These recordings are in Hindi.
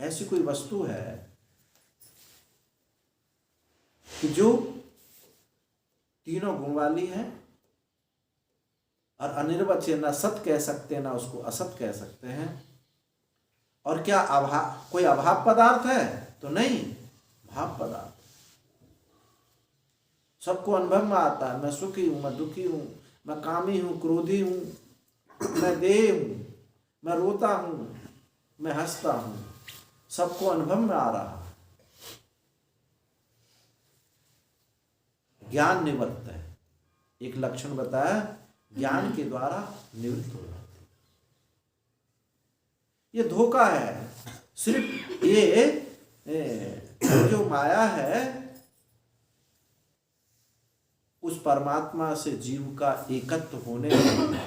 ऐसी कोई वस्तु है कि जो तीनों गुण वाली है और अनिर्वच्य, ना सत कह सकते ना उसको असत कह सकते हैं। और क्या अभाव, कोई अभाव पदार्थ है? तो नहीं, भाव पदार्थ। सबको अनुभव में आता है, मैं सुखी हूं, मैं दुखी हूं, मैं कामी हूं, क्रोधी हूं, मैं देह हूं, मैं रोता हूं, मैं हंसता हूं, सबको अनुभव में आ रहा है। ज्ञान निवृत्त है, एक लक्षण बताया, ज्ञान के द्वारा निवृत्त हो जाते। ये धोखा है। सिर्फ ये जो माया है उस परमात्मा से जीव का एकत्व होने में,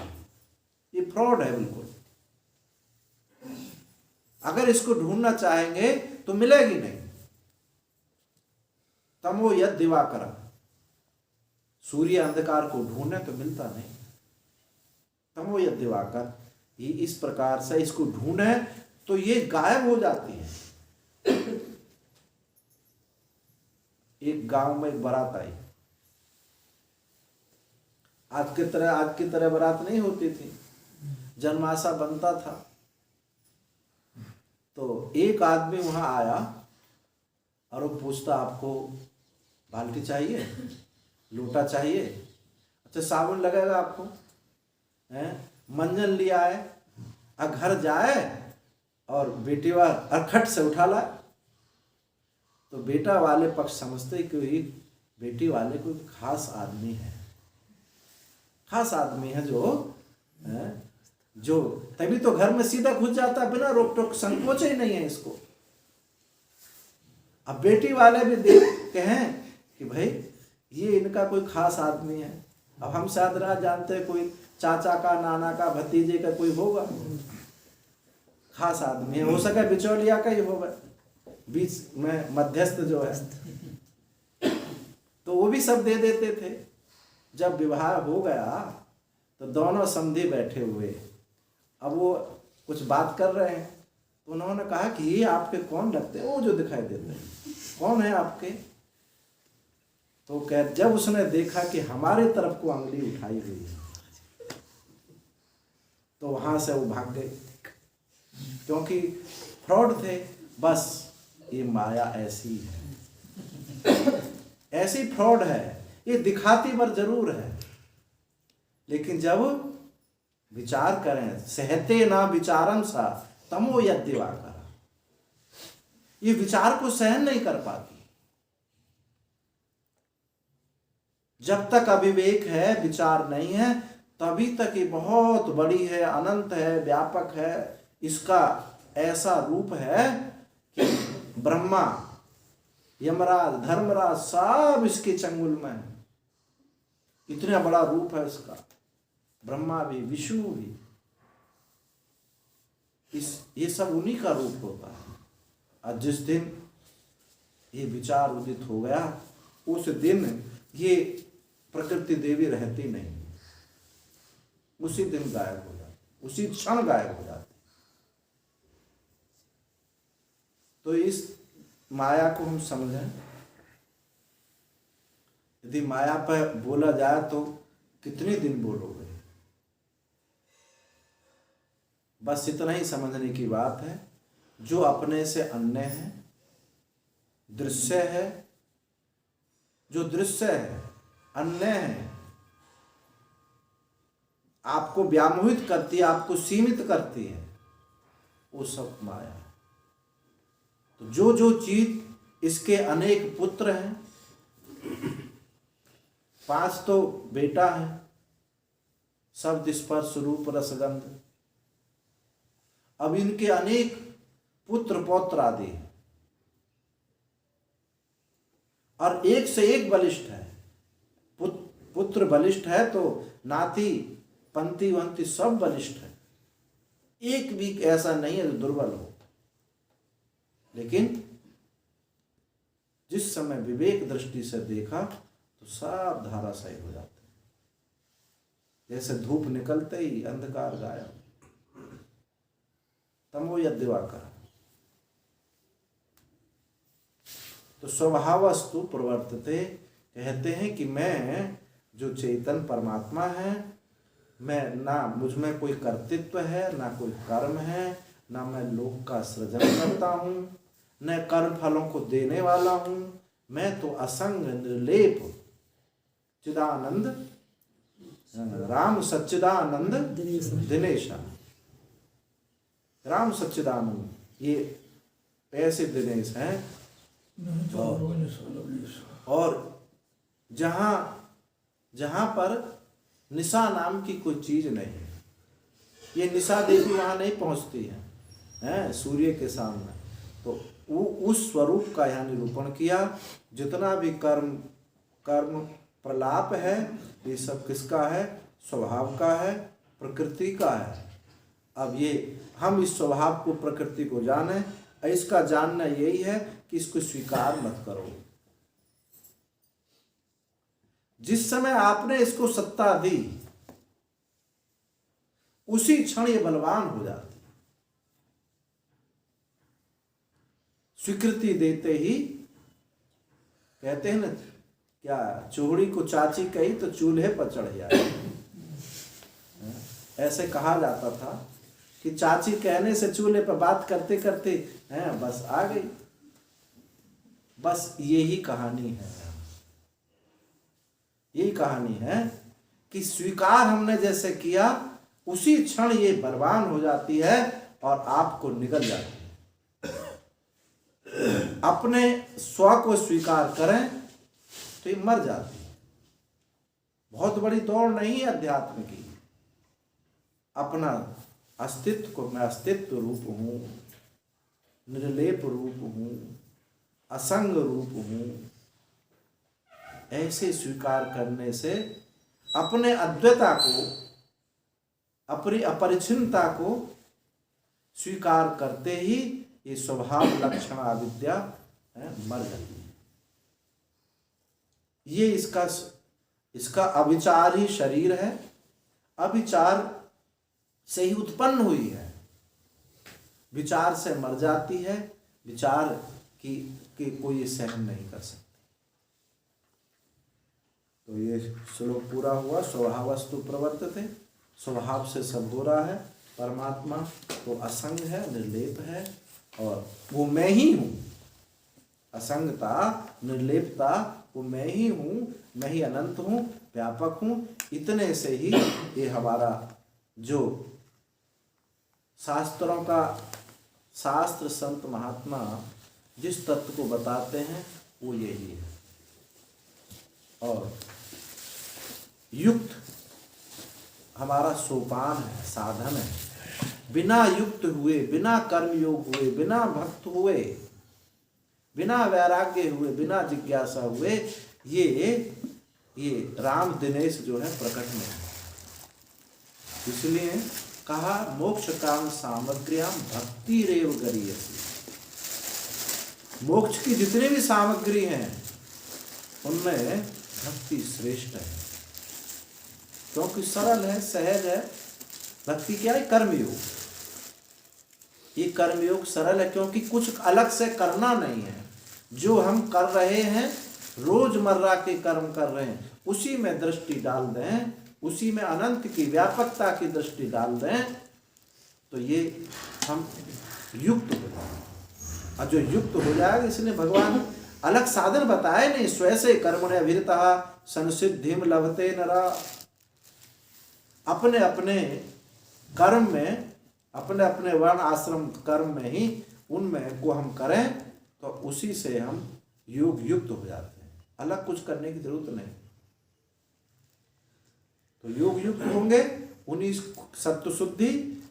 ये फ्रॉड है बिल्कुल। अगर इसको ढूंढना चाहेंगे तो मिलेगी नहीं। तमो यद दिवाकर, सूर्य अंधकार को ढूंढे तो मिलता नहीं। तमो यद दिवाकर, ये इस प्रकार से इसको ढूंढे तो ये गायब हो जाती है। एक गांव में एक बारात आई। आज की तरह बारात नहीं होती थी, जनमासा बनता था। तो एक आदमी वहां आया और वो पूछता, आपको बाल्टी चाहिए, लोटा चाहिए? अच्छा, साबुन लगेगा आपको? मंजन लिया है? घर जाए और बेटी वाला खट से उठा लाए। तो बेटा वाले पक्ष समझते कि बेटी वाले कोई खास आदमी है, खास आदमी है जो तभी तो घर में सीधा घुस जाता, बिना रोक टोक, संकोच ही नहीं है इसको। अब बेटी वाले भी देखते हैं कि भाई ये इनका कोई खास आदमी है। अब हम शायद राह जानते हैं कोई चाचा का, नाना का, भतीजे का कोई होगा, खास आदमी है, हो सके बिचौलिया का ही होगा, बीच में मध्यस्थ जो है। तो वो भी सब दे देते थे। जब विवाह हो गया तो दोनों समधी बैठे हुए, अब वो कुछ बात कर रहे हैं। तो उन्होंने कहा कि ये आपके कौन लगते हैं? वो जो दिखाई देते हैं, कौन है आपके? तो कह, जब उसने देखा कि हमारे तरफ को अंगुली उठाई हुई है तो वहां से वो भाग गए, क्योंकि फ्रॉड थे। बस ये माया ऐसी है, ऐसी फ्रॉड है। ये दिखाती पर जरूर है, लेकिन जब विचार करें, सहते ना विचारम सा तमो यद दिवाकर, ये विचार को सहन नहीं कर पाती। जब तक अविवेक है, विचार नहीं है, तभी तक ये बहुत बड़ी है, अनंत है, व्यापक है। इसका ऐसा रूप है कि ब्रह्मा, यमराज, धर्मराज सब इसके चंगुल में है। इतना बड़ा रूप है इसका, ब्रह्मा भी, विष्णु भी, ये सब उन्हीं का रूप होता है। और जिस दिन ये विचार उदित हो गया, उस दिन ये प्रकृति देवी रहती नहीं, उसी दिन गायब हो जाती, उसी क्षण गायब हो जाती। तो इस माया को हम समझें। यदि माया पर बोला जाए तो कितने दिन बोलोगे? बस इतना ही समझने की बात है। जो अपने से अन्य है, दृश्य है, जो दृश्य है, अन्य है, आपको व्यामोहित करती है, आपको सीमित करती है, वो सब माया है। तो जो जो चीज, इसके अनेक पुत्र हैं, 5 तो बेटा है, शब्द स्पर्श रूप रसगंध। अब इनके अनेक पुत्र पौत्र आदि हैं, और एक से एक बलिष्ठ है। पुत्र बलिष्ठ है तो नाती, पंथी वंती सब बलिष्ठ है। एक भी ऐसा नहीं है जो दुर्बल हो। लेकिन जिस समय विवेक दृष्टि से देखा तो सब धाराशायी हो जाते हैं। जैसे धूप निकलते ही अंधकार गायब। तमो यद दिवाकर, तो स्वभावस्तु प्रवर्तते, कहते हैं कि मैं जो चेतन परमात्मा है, मैं ना मुझ में कोई कर्तृत्व है, ना कोई कर्म है, ना मैं लोक का सृजन करता हूँ, न कर्म फलों को देने वाला हूँ। मैं तो असंग निर्लेप चिदानंद राम सच्चिदानंद दिनेशा। राम सच्चिदानंद ये ऐसे दिनेश हैं और जहाँ पर निशा नाम की कोई चीज नहीं है, ये निशा देवी वहाँ नहीं पहुँचती है सूर्य के सामने। तो उस स्वरूप का यहाँ निरूपण किया। जितना भी कर्म प्रलाप है, ये सब किसका है? स्वभाव का है, प्रकृति का है। अब ये हम इस स्वभाव को, प्रकृति को जाने, इसका जानना यही है कि इसको स्वीकार मत करो। जिस समय आपने इसको सत्ता दी, उसी क्षण ये बलवान हो जाती। स्वीकृति देते ही, कहते हैं ना, क्या चूड़ी को चाची कही तो चूल्हे पर चढ़ जाए। ऐसे कहा जाता था कि चाची कहने से चूल्हे पर बात करते करते हैं बस आ गई। बस यही कहानी है, यही कहानी है कि स्वीकार हमने जैसे किया, उसी क्षण ये बलवान हो जाती है और आपको निगल जाती है। अपने स्व को स्वीकार करें तो ये मर जाती है। बहुत बड़ी दौड़ नहीं है अध्यात्म की। अपना अस्तित्व को, मैं अस्तित्व रूप हूँ, निर्लेप रूप हूँ, असंग रूप हूँ, ऐसे स्वीकार करने से अपने अद्वैता को, अपनी अपरिच्छिन्नता को स्वीकार करते ही ये स्वभाव लक्षण अविद्या मर जाती है। ये इसका अविचार ही शरीर है, अविचार से ही उत्पन्न हुई है, विचार से मर जाती है, विचार की कोई सहन नहीं कर सकती। तो ये श्लोक पूरा हुआ। स्वभावस्तु प्रवर्तते, स्वभाव से सब हो रहा है। परमात्मा तो असंग है, निर्लेप है, और वो मैं ही हूँ। असंगता, निर्लेपता, वो मैं ही हूँ, मैं ही अनंत हूँ, व्यापक हूँ। इतने से ही ये हमारा जो शास्त्रों का, शास्त्र संत महात्मा जिस तत्व को बताते हैं वो यही है। और युक्त हमारा सोपान है, साधन है। बिना युक्त हुए, बिना कर्म योग हुए, बिना भक्त हुए, बिना वैराग्य हुए, बिना जिज्ञासा हुए, ये राम दिनेश जो है प्रकट नहीं है। इसलिए कहा मोक्ष काम सामग्र्याम भक्ति रेव गरीयसी। मोक्ष की जितनी भी सामग्री हैं उनमें भक्ति श्रेष्ठ है, क्योंकि सरल है, सहज है। भक्ति क्या है? कर्मयोग। ये कर्मयोग सरल है क्योंकि कुछ अलग से करना नहीं है। जो हम कर रहे हैं, रोजमर्रा के कर्म कर रहे हैं, उसी में दृष्टि डाल दें, उसी में अनंत की व्यापकता की दृष्टि डाल दें, तो ये हम युक्त हो जाएंगे। और जो युक्त हो जाएगा, इसलिए भगवान अलग साधन बताए नहीं। स्वयं से कर्मण्य अभिरतः संसिद्धिम लभते नरा। अपने अपने कर्म में, अपने अपने वर्ण आश्रम कर्म में ही उनमें को हम करें तो उसी से हम योग युक्त हो जाते हैं। अलग कुछ करने की जरूरत नहीं। तो योग युक्त होंगे, उन्हीं सत्व शुद्धि,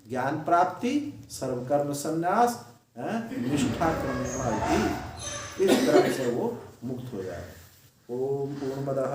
ज्ञान प्राप्ति, सर्वकर्म संन्यास, निष्ठा क्रमेण, इस तरह से वो मुक्त हो जाए। ओम पूर्णमदः